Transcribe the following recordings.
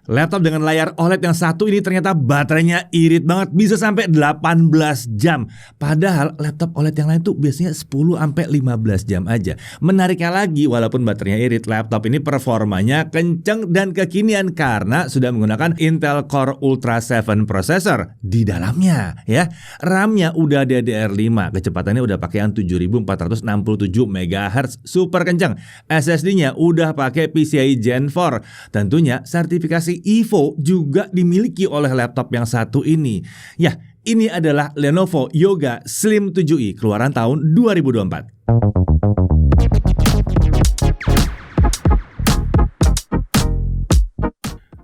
Laptop dengan layar OLED yang satu ini ternyata baterainya irit banget, bisa sampai 18 jam. Padahal laptop OLED yang lain tuh biasanya 10-15 jam aja. Menariknya lagi, walaupun baterainya irit, laptop ini performanya kenceng dan kekinian karena sudah menggunakan Intel Core Ultra 7 processor di dalamnya ya. RAM-nya udah DDR5, kecepatannya udah pakai yang 7467 MHz, super kenceng. SSD-nya udah pakai PCIe Gen 4. Tentunya sertifikasi Evo juga dimiliki oleh laptop yang satu ini. Ya, ini adalah Lenovo Yoga Slim 7i keluaran tahun 2024.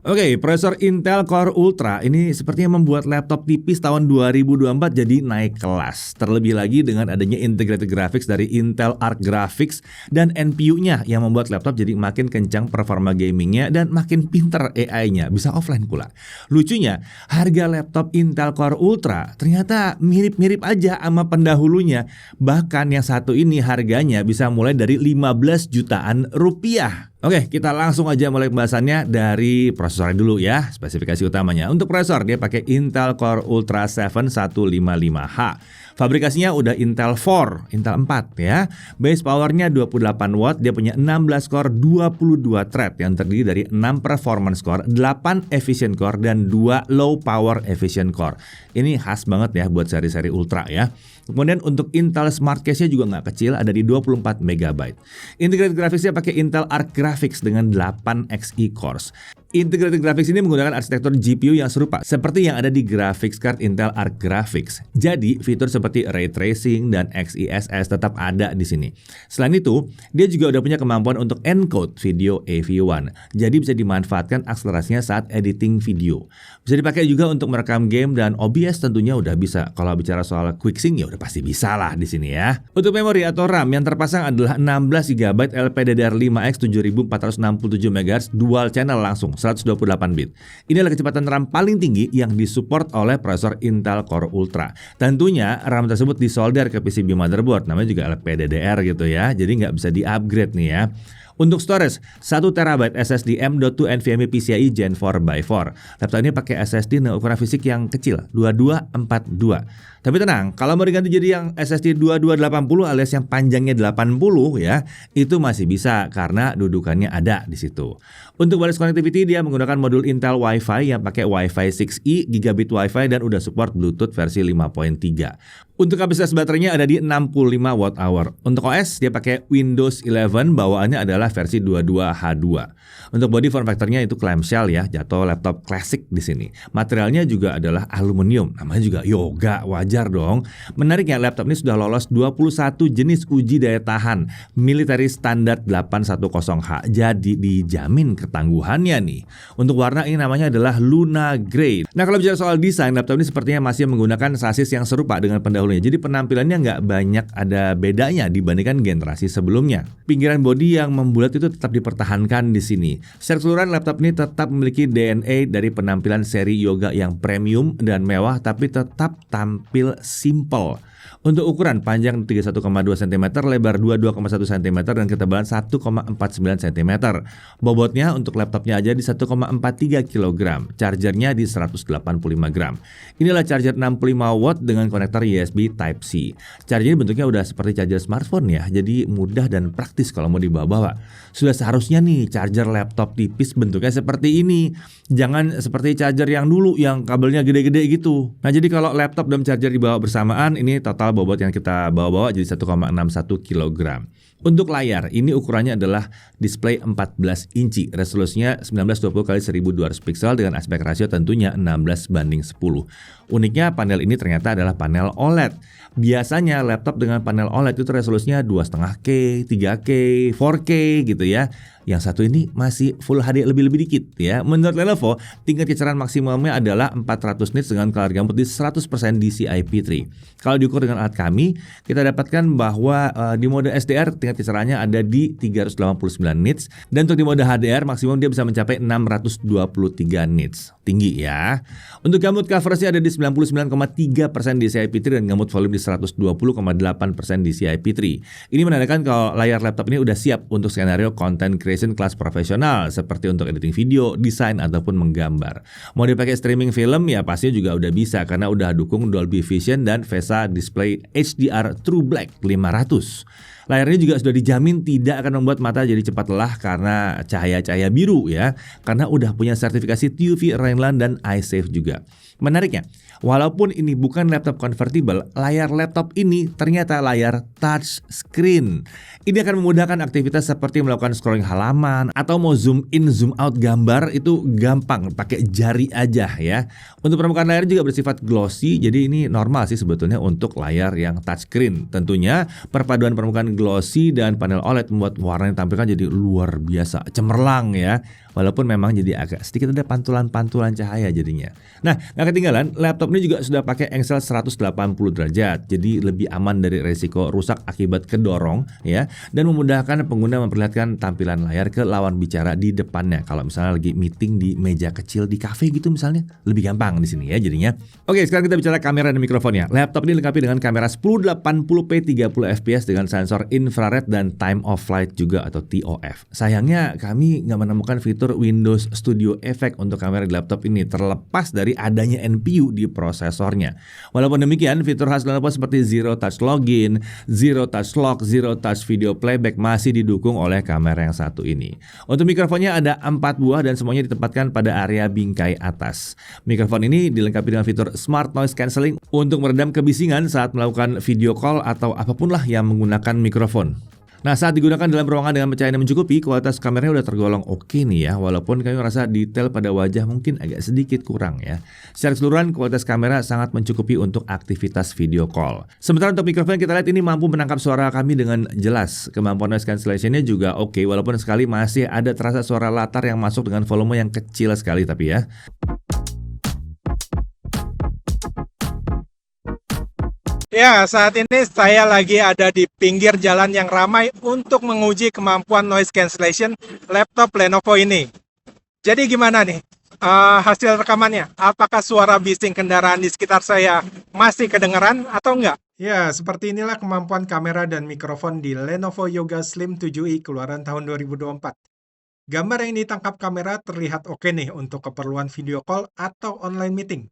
Oke, prosesor Intel Core Ultra ini sepertinya membuat laptop tipis tahun 2024 jadi naik kelas. Terlebih lagi dengan adanya integrated graphics dari Intel Arc Graphics dan NPU-nya yang membuat laptop jadi makin kencang performa gamingnya dan makin pinter AI-nya, bisa offline pula. Lucunya, harga laptop Intel Core Ultra ternyata mirip-mirip aja sama pendahulunya. Bahkan yang satu ini harganya bisa mulai dari 15 jutaan rupiah. Oke, kita langsung aja mulai pembahasannya dari prosesornya dulu ya, spesifikasi utamanya. Untuk prosesor, dia pakai Intel Core Ultra 7 155H. Fabrikasinya udah Intel 4 ya. Base powernya 28 watt, dia punya 16 core, 22 thread yang terdiri dari 6 performance core, 8 efficient core, dan 2 low power efficient core. Ini khas banget ya buat seri-seri Ultra ya. Kemudian untuk Intel Smart Case-nya juga nggak kecil, ada di 24 MB. Integrated Graphics-nya pakai Intel Arc Graphics dengan 8 Xe cores. Integrated Graphics ini menggunakan arsitektur GPU yang serupa seperti yang ada di graphics card Intel Arc Graphics. Jadi, fitur seperti Ray Tracing dan XeSS tetap ada di sini. Selain itu, dia juga udah punya kemampuan untuk encode video AV1. Jadi bisa dimanfaatkan akselerasinya saat editing video. Bisa dipakai juga untuk merekam game dan OBS tentunya udah bisa. Kalau bicara soal QuickSync ya udah pasti bisa lah di sini ya. Untuk memori atau RAM yang terpasang adalah 16 GB LPDDR5X 7467 MHz dual channel langsung 128 bit. Ini adalah kecepatan RAM paling tinggi yang disupport oleh prosesor Intel Core Ultra. Tentunya RAM tersebut disolder ke PCB motherboard, namanya juga LPDDR gitu ya. Jadi nggak bisa di-upgrade nih ya. Untuk storage, 1 TB SSD M.2 NVMe PCIe Gen 4x4. Laptop ini pakai SSD dengan ukuran fisik yang kecil, 2242. Tapi tenang, kalau mau diganti jadi yang SSD 2280 alias yang panjangnya 80 ya, itu masih bisa karena dudukannya ada di situ. Untuk wireless connectivity dia menggunakan modul Intel Wi-Fi yang pakai Wi-Fi 6E, gigabit Wi-Fi dan udah support Bluetooth versi 5.3. Untuk kapasitas baterainya ada di 65 Wh. Untuk OS dia pakai Windows 11, bawaannya adalah versi 22H2. Untuk body form factornya itu clamshell ya, jatuh laptop klasik di sini. Materialnya juga adalah aluminium, namanya juga Yoga, wajar dong. Menariknya laptop ini sudah lolos 21 jenis uji daya tahan military standard 810H. Jadi dijamin ketangguhannya nih. Untuk warna ini namanya adalah Luna Grey. Nah, kalau bicara soal desain, laptop ini sepertinya masih menggunakan sasis yang serupa dengan pendahulunya. Jadi penampilannya nggak banyak ada bedanya dibandingkan generasi sebelumnya. Pinggiran bodi yang membulat itu tetap dipertahankan di sini. Secara keseluruhan laptop ini tetap memiliki DNA dari penampilan seri Yoga yang premium dan mewah tapi tetap tampil simple. Untuk ukuran panjang 31,2 cm, lebar 22,1 cm dan ketebalan 1,49 cm. Bobotnya untuk laptopnya aja di 1,43 kg. Chargernya di 185 gram. Inilah charger 65 watt dengan konektor USB Type-C. Chargernya bentuknya udah seperti charger smartphone ya, jadi mudah dan praktis kalau mau dibawa-bawa. Sudah seharusnya nih charger laptop tipis bentuknya seperti ini. Jangan seperti charger yang dulu yang kabelnya gede-gede gitu. Nah, jadi kalau laptop dan charger dibawa bersamaan, ini total bobot yang kita bawa-bawa jadi 1,61 kg. Untuk layar, ini ukurannya adalah display 14 inci, resolusinya 1920x1200 pixel dengan aspek rasio tentunya 16:10. Uniknya panel ini ternyata adalah panel OLED. Biasanya laptop dengan panel OLED itu resolusinya 2,5K, 3K, 4K gitu ya. Yang satu ini masih Full HD lebih-lebih dikit ya. Menurut Lenovo, tingkat kecerahan maksimumnya adalah 400 nits dengan color gamut di 100% DCI-P3. Kalau diukur dengan alat kami, kita dapatkan bahwa di mode SDR tingkat tingkat kisarannya ada di 389 nits, dan untuk di mode HDR maksimum dia bisa mencapai 623 nits. Tinggi ya. Untuk gamut coverage ada di 99,3% DCI-P3 dan gamut volume di 120,8% DCI-P3. Ini menandakan kalau layar laptop ini udah siap untuk skenario content creation kelas profesional seperti untuk editing video, desain ataupun menggambar. Mau dipakai streaming film ya pastinya juga udah bisa karena udah dukung Dolby Vision dan VESA Display HDR True Black 500. Layarnya juga sudah dijamin tidak akan membuat mata jadi cepat lelah karena cahaya-cahaya biru ya, karena udah punya sertifikasi TUV Rheinland dan iSafe juga. Menariknya, walaupun ini bukan laptop convertible, layar laptop ini ternyata layar touch screen. Ini akan memudahkan aktivitas seperti melakukan scrolling halaman atau mau zoom in, zoom out gambar itu gampang, pakai jari aja ya. Untuk permukaan layar juga bersifat glossy, jadi ini normal sih sebetulnya untuk layar yang touch screen. Tentunya perpaduan permukaan glossy dan panel OLED membuat warna yang tampilkan jadi luar biasa, cemerlang ya. Walaupun memang jadi agak sedikit ada pantulan-pantulan cahaya jadinya. Nah, gak ketinggalan, laptop ini juga sudah pakai engsel 180 derajat, jadi lebih aman dari resiko rusak akibat kedorong ya, dan memudahkan pengguna memperlihatkan tampilan layar ke lawan bicara di depannya. Kalau misalnya lagi meeting di meja kecil di cafe gitu misalnya, lebih gampang di sini ya jadinya. Oke, sekarang kita bicara kamera dan mikrofonnya. Laptop ini dilengkapi dengan kamera 1080p 30fps dengan sensor infrared dan time of flight juga atau TOF. Sayangnya kami nggak menemukan fitur Windows Studio Effect untuk kamera di laptop ini terlepas dari adanya NPU di prosesornya. Walaupun demikian, fitur khas laptop seperti Zero Touch Login, Zero Touch Lock, Zero Touch Video Playback masih didukung oleh kamera yang satu ini. Untuk mikrofonnya ada 4 buah dan semuanya ditempatkan pada area bingkai atas. Mikrofon ini dilengkapi dengan fitur Smart Noise Cancelling untuk meredam kebisingan saat melakukan video call atau apapun lah yang menggunakan mikrofon. Nah, saat digunakan dalam ruangan dengan pencahayaan yang mencukupi, kualitas kameranya udah tergolong oke nih ya, walaupun kami merasa detail pada wajah mungkin agak sedikit kurang ya. Secara keseluruhan, kualitas kamera sangat mencukupi untuk aktivitas video call. Sementara untuk mikrofon kita lihat ini mampu menangkap suara kami dengan jelas. Kemampuan noise cancellation-nya juga oke, walaupun sekali masih ada terasa suara latar yang masuk dengan volume yang kecil sekali tapi ya. Ya, saat ini saya lagi ada di pinggir jalan yang ramai untuk menguji kemampuan noise cancellation laptop Lenovo ini. Jadi gimana nih hasil rekamannya? Apakah suara bising kendaraan di sekitar saya masih kedengaran atau enggak? Ya, seperti inilah kemampuan kamera dan mikrofon di Lenovo Yoga Slim 7i keluaran tahun 2024. Gambar yang ditangkap kamera terlihat oke nih untuk keperluan video call atau online meeting.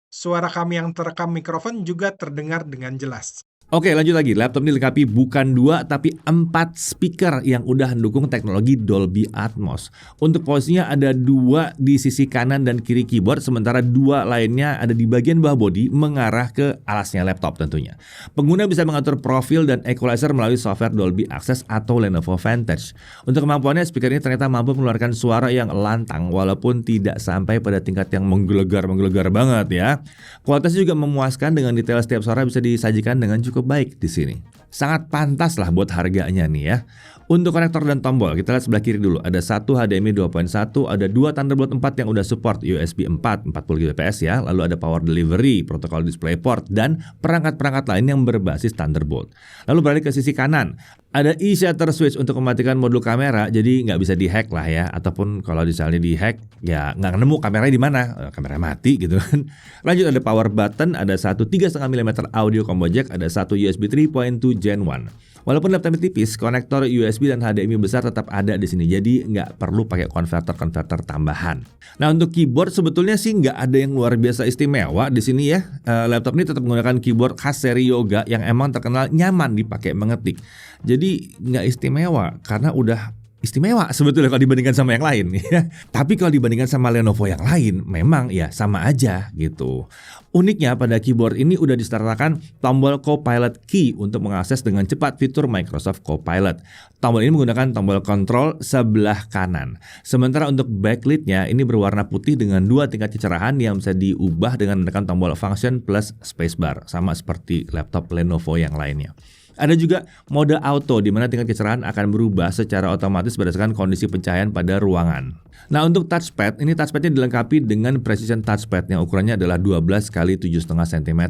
Suara kami yang terekam mikrofon juga terdengar dengan jelas. Oke, lanjut lagi. Laptop ini dilengkapi bukan 2 tapi 4 speaker yang udah mendukung teknologi Dolby Atmos. Untuk posisinya ada 2 di sisi kanan dan kiri keyboard, sementara 2 lainnya ada di bagian bawah bodi mengarah ke alasnya laptop tentunya. Pengguna bisa mengatur profil dan equalizer melalui software Dolby Access atau Lenovo Vantage. Untuk kemampuannya, speaker ini ternyata mampu mengeluarkan suara yang lantang walaupun tidak sampai pada tingkat yang menggelegar banget ya. Kualitasnya juga memuaskan dengan detail setiap suara bisa disajikan dengan cukup baik di sini. Sangat pantas lah buat harganya nih ya. Untuk konektor dan tombol, kita lihat sebelah kiri dulu. Ada satu HDMI 2.1, ada 2 Thunderbolt 4 yang udah support USB 4, 40 Gbps ya. Lalu ada power delivery, protokol DisplayPort, dan perangkat-perangkat lain yang berbasis Thunderbolt. Lalu beralih ke sisi kanan, ada e-shutter switch untuk mematikan modul kamera, jadi nggak bisa dihack lah ya. Ataupun kalau misalnya dihack, ya nggak nemu kameranya di mana, kamera mati gitu kan. Lanjut ada power button, ada satu 3,5 mm audio combo jack, ada satu USB 3.2 Gen 1. Walaupun laptopnya tipis, konektor USB dan HDMI besar tetap ada di sini, jadi nggak perlu pakai konverter tambahan. Nah, untuk keyboard sebetulnya sih nggak ada yang luar biasa istimewa di sini ya. Laptop ini tetap menggunakan keyboard khas seri Yoga yang emang terkenal nyaman dipakai mengetik. Jadi nggak istimewa karena udah istimewa sebetulnya kalau dibandingkan sama yang lain ya. Tapi kalau dibandingkan sama Lenovo yang lain memang ya sama aja gitu. Uniknya pada keyboard ini udah disertakan tombol Copilot Key untuk mengakses dengan cepat fitur Microsoft Copilot. Tombol ini menggunakan tombol kontrol sebelah kanan. Sementara untuk backlit-nya ini berwarna putih dengan 2 tingkat kecerahan yang bisa diubah dengan menekan tombol function plus spacebar, sama seperti laptop Lenovo yang lainnya. Ada juga mode auto di mana tingkat kecerahan akan berubah secara otomatis berdasarkan kondisi pencahayaan pada ruangan. Nah, untuk touchpad, ini touchpadnya dilengkapi dengan precision touchpad yang ukurannya adalah 12 kali 7,5 cm.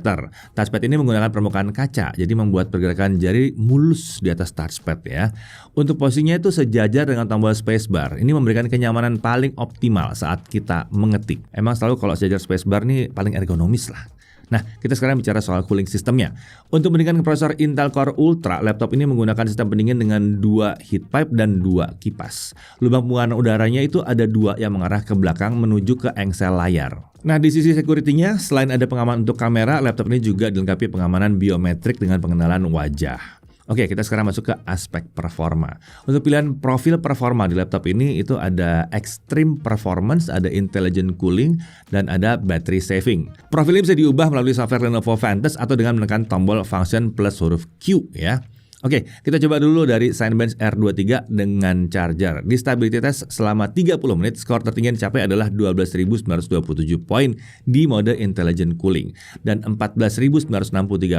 Touchpad ini menggunakan permukaan kaca, jadi membuat pergerakan jari mulus di atas touchpad ya. Untuk posisinya itu sejajar dengan tombol spacebar. Ini memberikan kenyamanan paling optimal saat kita mengetik. Emang selalu kalau sejajar spacebar nih paling ergonomis lah. Nah, kita sekarang bicara soal cooling sistemnya. Untuk mendingan prosesor Intel Core Ultra, laptop ini menggunakan sistem pendingin dengan 2 heat pipe dan 2 kipas. Lubang pembuangan udaranya itu ada 2 yang mengarah ke belakang menuju ke engsel layar. Nah, di sisi security-nya, selain ada pengaman untuk kamera, laptop ini juga dilengkapi pengamanan biometrik dengan pengenalan wajah. Oke, kita sekarang masuk ke aspek performa. Untuk pilihan profil performa di laptop ini itu ada Extreme Performance, ada Intelligent Cooling, dan ada Battery Saving. Profil ini bisa diubah melalui software Lenovo Vantage atau dengan menekan tombol function plus huruf Q ya. Oke, kita coba dulu dari Cinebench R23 dengan charger. Di stability test selama 30 menit, skor tertinggi yang dicapai adalah 12.927 poin di mode Intelligent Cooling dan 14.963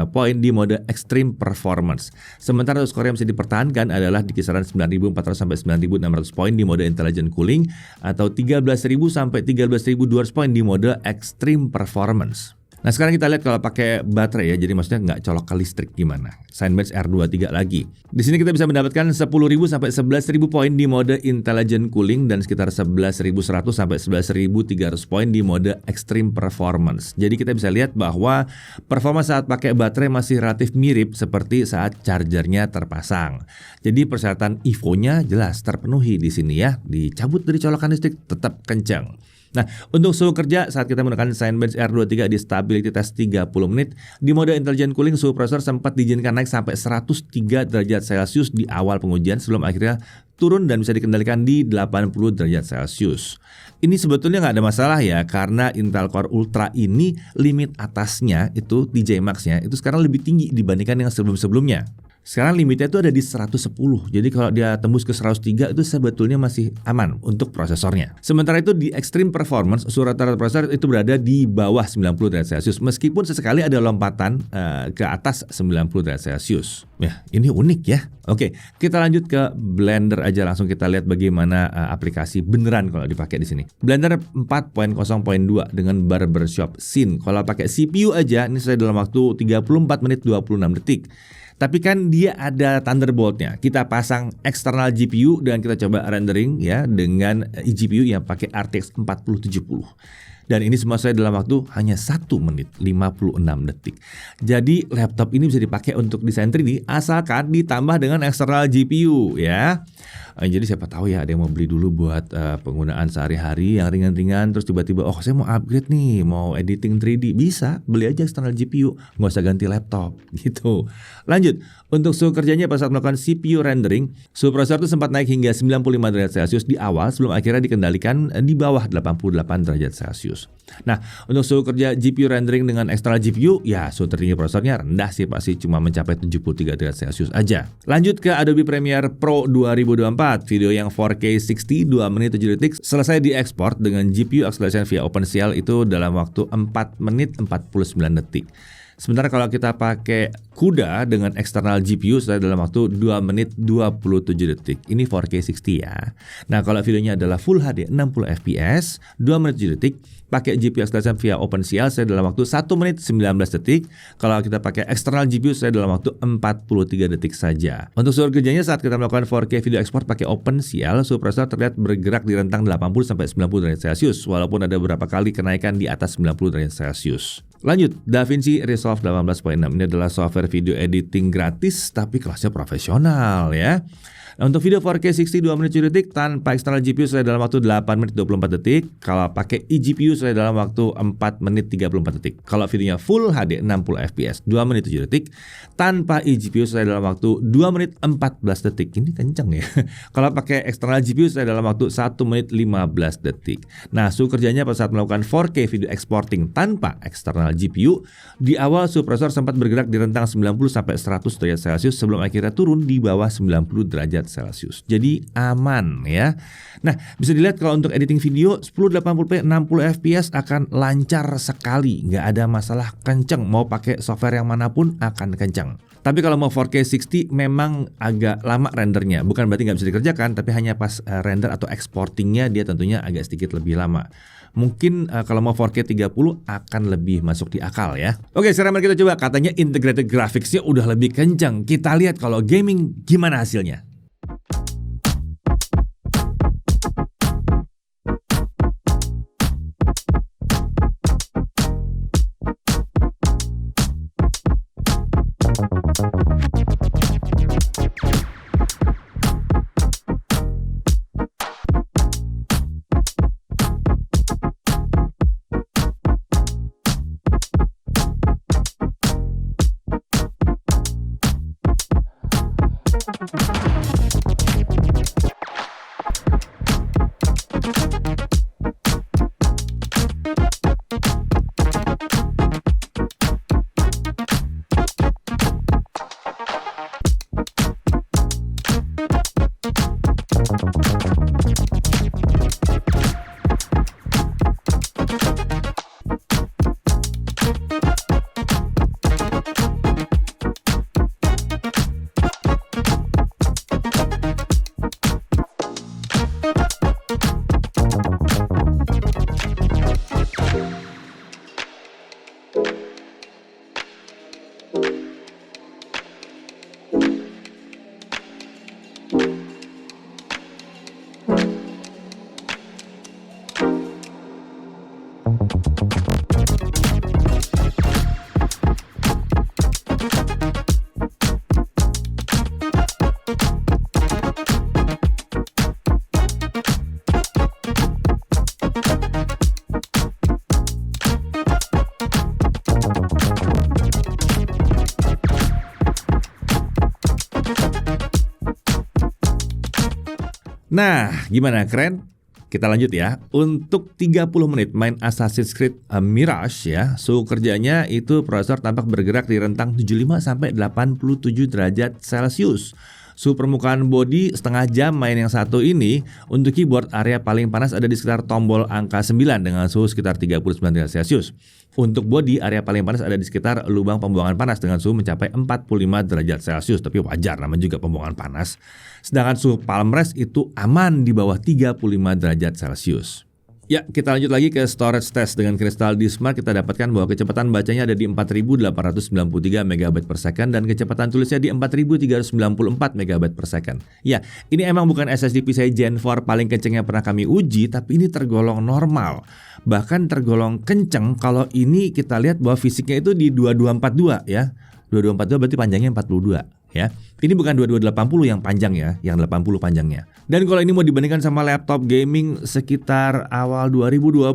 poin di mode Extreme Performance. Sementara skor yang bisa dipertahankan adalah di kisaran 9.400 sampai 9.600 poin di mode Intelligent Cooling atau 13.000 sampai 13.200 poin di mode Extreme Performance. Nah, sekarang kita lihat kalau pakai baterai ya, jadi maksudnya nggak colok ke listrik gimana. Cinebench R23 lagi. Di sini kita bisa mendapatkan 10.000 sampai 11.000 poin di mode Intelligent Cooling dan sekitar 11.100 sampai 11.300 poin di mode Extreme Performance. Jadi kita bisa lihat bahwa performa saat pakai baterai masih relatif mirip seperti saat chargernya terpasang. Jadi persyaratan IVO-nya jelas terpenuhi di sini ya. Dicabut dari colokan listrik tetap kencang. Nah, untuk suhu kerja saat kita menggunakan Cinebench R23 di stability test 30 menit, di mode Intelligent Cooling suhu prosesor sempat diizinkan naik sampai 103 derajat Celcius di awal pengujian sebelum akhirnya turun dan bisa dikendalikan di 80 derajat Celcius. Ini sebetulnya nggak ada masalah ya, karena Intel Core Ultra ini limit atasnya itu TJ Max-nya itu sekarang lebih tinggi dibandingkan yang sebelum-sebelumnya. Sekarang limitnya itu ada di 110. Jadi kalau dia tembus ke 103 itu sebetulnya masih aman untuk prosesornya. Sementara itu di Extreme Performance suhu rata-rata prosesor itu berada di bawah 90 derajat Celcius meskipun sesekali ada lompatan ke atas 90 derajat Celcius. Ya, ini unik ya. Oke, kita lanjut ke Blender aja, langsung kita lihat bagaimana aplikasi beneran kalau dipakai di sini. Blender 4.0.2 dengan barbershop scene. Kalau pakai CPU aja ini saya dalam waktu 34 menit 26 detik. Tapi kan dia ada Thunderbolt-nya. Kita pasang eksternal GPU dan kita coba rendering ya dengan eGPU yang pakai RTX 4070. Dan ini semua saya dalam waktu hanya 1 menit 56 detik. Jadi laptop ini bisa dipakai untuk desain 3D asalkan ditambah dengan eksternal GPU ya. Jadi siapa tahu ya ada yang mau beli dulu buat penggunaan sehari-hari yang ringan-ringan, terus tiba-tiba oh saya mau upgrade nih, mau editing 3D, bisa beli aja eksternal GPU, nggak usah ganti laptop gitu. Lanjut, untuk suhu kerjanya pada saat melakukan CPU rendering, suhu prosesor itu sempat naik hingga 95 derajat Celcius di awal sebelum akhirnya dikendalikan di bawah 88 derajat Celcius. Nah, untuk suhu kerja GPU rendering dengan eksternal GPU, ya suhu tertinggi prosesornya rendah sih, pasti cuma mencapai 73 derajat Celcius aja. Lanjut ke Adobe Premiere Pro 2024. Video yang 4K 60 2 menit 7 detik selesai diekspor dengan GPU acceleration via OpenCL itu dalam waktu 4 menit 49 detik. Sementara kalau kita pakai CUDA dengan eksternal GPU sudah dalam waktu 2 menit 27 detik. Ini 4K 60 ya. Nah, kalau videonya adalah Full HD 60 fps 2 menit 7 detik, pakai GPU acceleration via OpenCL saya dalam waktu 1 menit 19 detik. Kalau kita pakai eksternal GPU saya dalam waktu 43 detik saja. Untuk suhu kerjanya saat kita melakukan 4K video export pakai OpenCL, suhu prosesor terlihat bergerak di rentang 80 sampai 90 derajat Celcius walaupun ada beberapa kali kenaikan di atas 90 derajat Celcius. Lanjut, DaVinci Resolve 18.6 ini adalah software video editing gratis tapi kelasnya profesional ya. Nah, untuk video 4K 60 2 menit 7 detik tanpa eksternal GPU saya dalam waktu 8 menit 24 detik. Kalau pakai eGPU saya dalam waktu 4 menit 34 detik. Kalau videonya Full HD 60 fps 2 menit 7 detik tanpa eGPU saya dalam waktu 2 menit 14 detik. Ini kenceng ya. Kalau pakai eksternal GPU saya dalam waktu 1 menit 15 detik. Nah, suhu kerjanya pada saat melakukan 4K video exporting tanpa eksternal GPU, di awal suhu prosesor sempat bergerak di rentang 90 sampai 100 derajat Celcius sebelum akhirnya turun di bawah 90 derajat Celcius. Jadi aman ya. Nah, bisa dilihat kalau untuk editing video 1080p 60 fps akan lancar sekali, nggak ada masalah, kenceng. Mau pakai software yang manapun akan kenceng. Tapi kalau mau 4K 60 memang agak lama rendernya. Bukan berarti nggak bisa dikerjakan, tapi hanya pas render atau exportingnya dia tentunya agak sedikit lebih lama. Mungkin kalau mau 4K 30 akan lebih masuk di akal ya. Oke, sekarang mari kita coba. Katanya integrated graphics-nya udah lebih kencang. Kita lihat kalau gaming gimana hasilnya. Nah, gimana, keren? Kita lanjut ya. Untuk 30 menit main Assassin's Creed Mirage ya, suhu kerjanya itu prosesor tampak bergerak di rentang 75 sampai 87 derajat Celcius. Suhu permukaan bodi setengah jam main yang satu ini. Untuk keyboard area paling panas ada di sekitar tombol angka 9 dengan suhu sekitar 39 derajat Celcius. Untuk bodi area paling panas ada di sekitar lubang pembuangan panas dengan suhu mencapai 45 derajat Celcius. Tapi wajar, namanya juga pembuangan panas. Sedangkan suhu palm rest itu aman di bawah 35 derajat Celcius. Ya, kita lanjut lagi ke storage test. Dengan Crystal DiskMark kita dapatkan bahwa kecepatan bacanya ada di 4893 MB per second dan kecepatan tulisnya di 4394 MB per second. Ya, ini emang bukan SSD PCIe Gen 4 paling kenceng yang pernah kami uji, tapi ini tergolong normal. Bahkan tergolong kenceng kalau ini kita lihat bahwa fisiknya itu di 2242 ya. 2242 berarti panjangnya 42 ya. Ini bukan 2280 yang panjang ya, yang 80 panjangnya. Dan kalau ini mau dibandingkan sama laptop gaming sekitar awal 2020,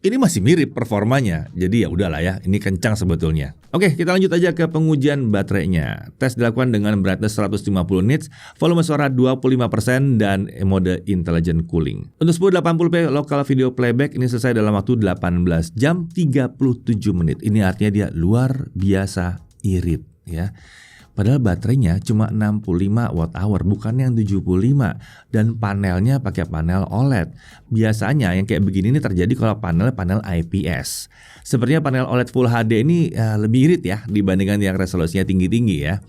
ini masih mirip performanya. Jadi ya udahlah ya, ini kencang sebetulnya. Oke, kita lanjut aja ke pengujian baterainya. Tes dilakukan dengan brightness 150 nits, volume suara 25% dan mode intelligent cooling. Untuk 1080p local video playback ini selesai dalam waktu 18 jam 37 menit. Ini artinya dia luar biasa irit ya. Padahal baterainya cuma 65 Wh, bukan yang 75. Dan panelnya pakai panel OLED. Biasanya yang kayak begini ini terjadi kalau panel IPS. Sepertinya panel OLED Full HD ini lebih irit ya dibandingkan yang resolusinya tinggi-tinggi ya.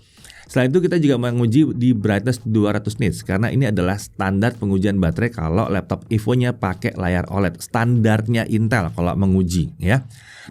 Selain itu kita juga menguji di brightness 200 nits karena ini adalah standar pengujian baterai kalau laptop Evo-nya pakai layar OLED. Standarnya Intel kalau menguji ya.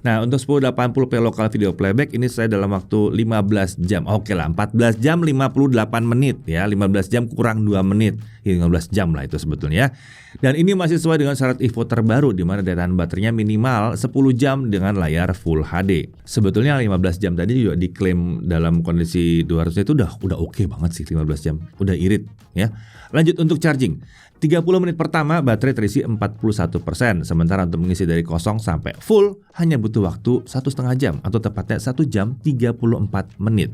Nah, untuk 1080p local video playback ini saya dalam waktu 15 jam. Oke lah, 14 jam 58 menit ya. 15 jam kurang 2 menit. 15 jam lah itu sebetulnya. Dan ini masih sesuai dengan syarat Evo terbaru di mana daya tahan baterainya minimal 10 jam dengan layar Full HD. Sebetulnya 15 jam tadi juga diklaim dalam kondisi 200 itu udah oke banget sih 15 jam. Udah irit ya. Lanjut untuk charging. 30 menit pertama baterai terisi 41%, sementara untuk mengisi dari kosong sampai full hanya butuh waktu 1,5 jam atau tepatnya 1 jam 34 menit.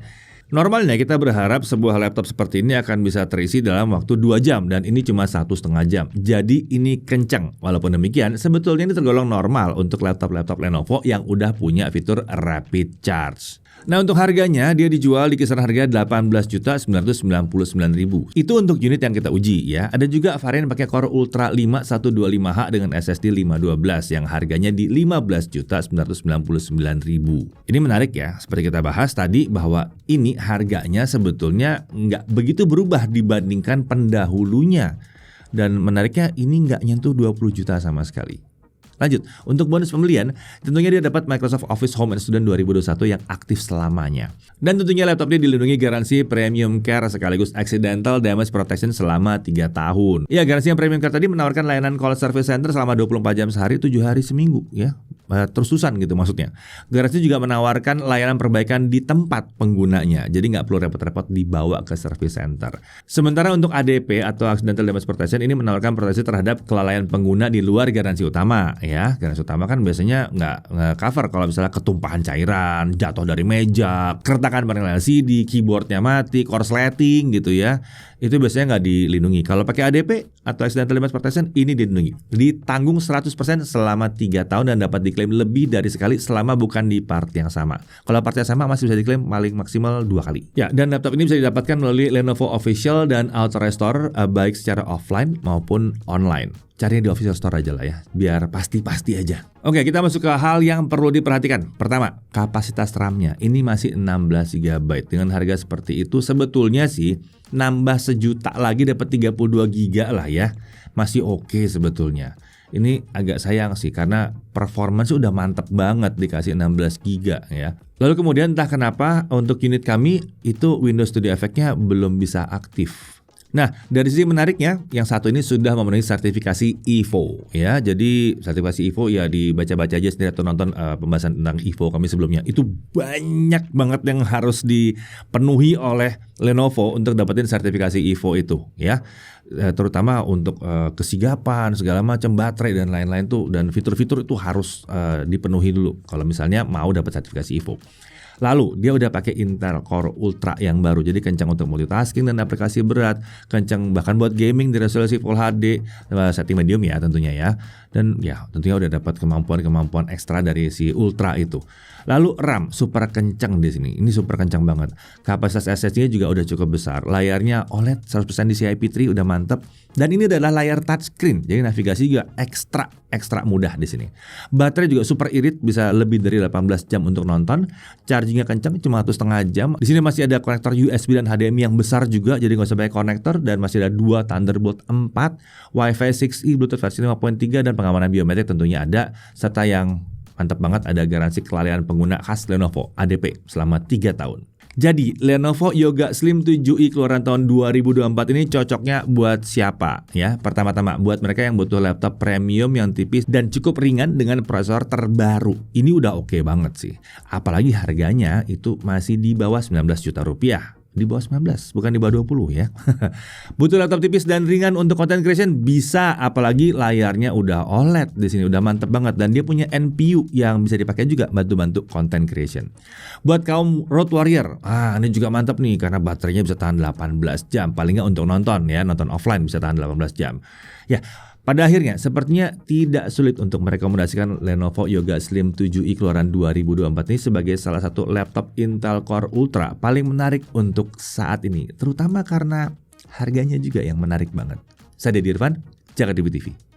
Normalnya kita berharap sebuah laptop seperti ini akan bisa terisi dalam waktu 2 jam dan ini cuma 1,5 jam. Jadi ini kencang. Walaupun demikian, sebetulnya ini tergolong normal untuk laptop-laptop Lenovo yang udah punya fitur Rapid Charge. Nah, untuk harganya dia dijual di kisaran harga 18.999.000. Itu untuk unit yang kita uji ya. Ada juga varian pakai Core Ultra 5125H dengan SSD 512 yang harganya di 15.999.000. Ini menarik ya, seperti kita bahas tadi bahwa ini harganya sebetulnya nggak begitu berubah dibandingkan pendahulunya. Dan menariknya ini nggak nyentuh 20 juta sama sekali. Lanjut, untuk bonus pembelian, tentunya dia dapat Microsoft Office Home and Student 2021 yang aktif selamanya. Dan tentunya laptop dia dilindungi garansi Premium Care sekaligus Accidental Damage Protection selama 3 tahun. Ya, garansi yang Premium Care tadi menawarkan layanan call service center selama 24 jam sehari, 7 hari seminggu ya. Terus-terusan gitu maksudnya. Garansi juga menawarkan layanan perbaikan di tempat penggunanya, jadi nggak perlu repot-repot dibawa ke service center. Sementara untuk ADP atau Accidental Damage Protection ini menawarkan proteksi terhadap kelalaian pengguna di luar garansi utama ya. Garansi utama kan biasanya nggak cover kalau misalnya ketumpahan cairan, jatuh dari meja, keretakan panel LCD, keyboardnya mati, korsleting gitu ya. Itu biasanya nggak dilindungi. Kalau pakai ADP atau Accidental Damage Protection ini dilindungi. Ditanggung 100% selama 3 tahun dan dapat diklaim lebih dari sekali selama bukan di part yang sama. Kalau part yang sama masih bisa diklaim paling maksimal 2 kali. Ya, dan laptop ini bisa didapatkan melalui Lenovo Official dan Auto Restore baik secara offline maupun online. Carinya di official store aja lah ya, biar pasti-pasti aja. Oke, kita masuk ke hal yang perlu diperhatikan. Pertama, kapasitas RAM-nya. Ini masih 16 GB. Dengan harga seperti itu sebetulnya sih nambah sejuta lagi dapat 32 GB lah ya. Masih oke sebetulnya. Ini agak sayang sih karena performance udah mantep banget dikasih 16 GB ya. Lalu kemudian entah kenapa untuk unit kami itu Windows Studio Effect-nya belum bisa aktif. Nah, dari sisi menariknya, yang satu ini sudah memenuhi sertifikasi IVO ya. Jadi sertifikasi IVO ya dibaca-baca aja sendiri atau nonton pembahasan tentang IVO kami sebelumnya. Itu banyak banget yang harus dipenuhi oleh Lenovo untuk dapetin sertifikasi IVO itu ya. Terutama untuk kesigapan, segala macam baterai dan lain-lain tuh, dan fitur-fitur itu harus dipenuhi dulu kalau misalnya mau dapat sertifikasi IVO. Lalu dia udah pakai Intel Core Ultra yang baru, jadi kencang untuk multitasking dan aplikasi berat, kencang bahkan buat gaming di resolusi Full HD, setting medium ya tentunya ya. Dan ya tentunya udah dapat kemampuan ekstra dari si Ultra itu. Lalu RAM super kencang di sini. Ini super kencang banget. Kapasitas SSD-nya juga udah cukup besar. Layarnya OLED 100% DCI P3 udah mantep. Dan ini adalah layar touchscreen. Jadi navigasi juga ekstra mudah di sini. Baterai juga super irit, bisa lebih dari 18 jam untuk nonton. Chargingnya kencang, cuma 1,5 jam. Di sini masih ada konektor USB dan HDMI yang besar juga, jadi nggak usah banyak konektor. Dan masih ada 2 Thunderbolt 4, Wi-Fi 6E, Bluetooth versi 5.3 dan pengamanan biometrik tentunya ada, serta yang mantap banget ada garansi kelalaian pengguna khas Lenovo ADP selama 3 tahun. Jadi Lenovo Yoga Slim 7i keluaran tahun 2024 ini cocoknya buat siapa ya? Pertama-tama buat mereka yang butuh laptop premium yang tipis dan cukup ringan dengan prosesor terbaru. Ini udah oke banget sih. Apalagi harganya itu masih di bawah 19 juta rupiah. Di bawah 19, bukan di bawah 20 ya. Butuh laptop tipis dan ringan untuk content creation bisa, apalagi layarnya udah OLED di sini, udah mantep banget, dan dia punya NPU yang bisa dipakai juga bantu-bantu content creation. Buat kaum road warrior, ini juga mantep nih karena baterainya bisa tahan 18 jam, paling nggak untuk nonton ya, nonton offline bisa tahan 18 jam. Ya, pada akhirnya sepertinya tidak sulit untuk merekomendasikan Lenovo Yoga Slim 7i keluaran 2024 ini sebagai salah satu laptop Intel Core Ultra paling menarik untuk saat ini, terutama karena harganya juga yang menarik banget. Saya Deddy Irfan, Jakarta TV.